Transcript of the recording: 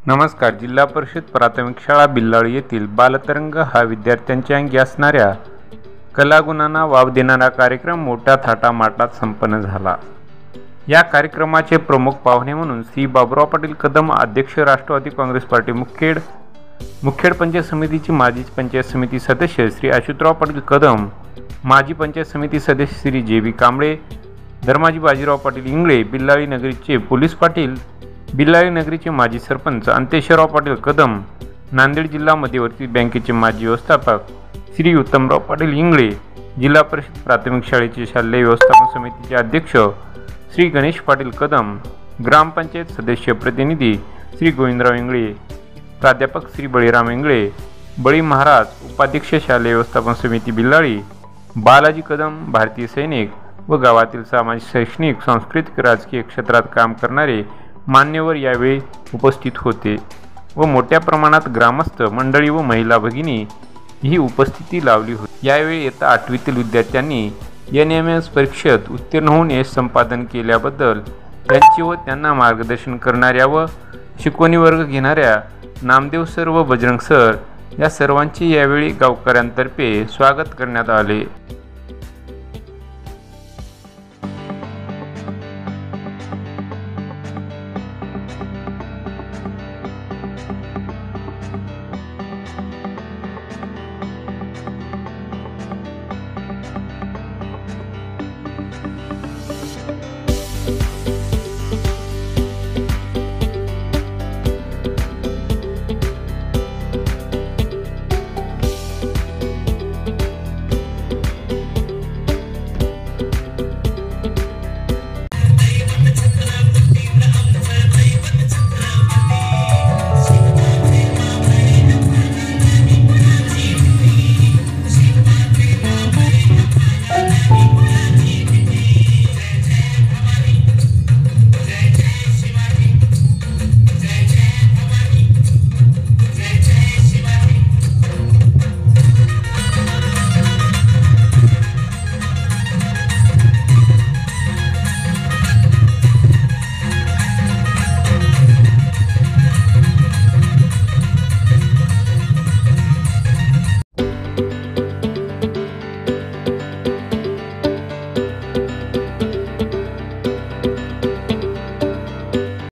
नमस्कार. जिल्हा परिषद प्राथमिक शाळा बिल्लाळी येथील बालतरंग हा विद्यार्थ्यांच्या अंगी असणाऱ्या कलागुणांना वाव देणारा कार्यक्रम मोठ्या थाटामाटात संपन्न झाला. या कार्यक्रमाचे प्रमुख पाहुणे म्हणून श्री बाबुराव पाटील कदम, अध्यक्ष राष्ट्रवादी काँग्रेस पार्टी मुखेड पंचायत समितीचे माजी पंचायत समिती सदस्य श्री अच्युतराव पाटील कदम, माजी पंचायत समिती सदस्य श्री जे.बी. कांबळे, धर्माजी बाजीराव पाटील इंगळे, बिल्लाळी नगरीचे पोलीस पाटील, बिल्लाळी नगरीचे माजी सरपंच अंतेश्वरराव पाटील कदम, नांदेड जिल्हा मध्यवर्ती बँकेचे माजी व्यवस्थापक श्री उत्तमराव पाटील इंगळे, जिल्हा परिषद प्राथमिक शाळेचे शालेय व्यवस्थापन समितीचे अध्यक्ष श्री गणेश पाटील कदम, ग्रामपंचायत सदस्य प्रतिनिधी श्री गोविंदराव इंगळे, प्राध्यापक श्री बळीराम इंगळे, बळी महाराज, उपाध्यक्ष शालेय व्यवस्थापन समिती बिल्लाळी, बालाजी कदम, भारतीय सैनिक व गावातील सामाजिक, शैक्षणिक, सांस्कृतिक, राजकीय क्षेत्रात काम करणारे मान्यवर यावेळी उपस्थित होते व मोठ्या प्रमाणात ग्रामस्थ मंडळी व महिला भगिनी ही उपस्थिती लावली होती. यावेळी इयत्ता 8वीतील विद्यार्थ्यांनी NMS परीक्षेत उत्तीर्ण होऊन यश संपादन केल्याबद्दल त्यांचे व त्यांना मार्गदर्शन करणाऱ्या व शिकवणी वर्ग घेणाऱ्या नामदेव सर व बजरंग सर या सर्वांचे यावेळी गावकऱ्यांतर्फे स्वागत करण्यात आले.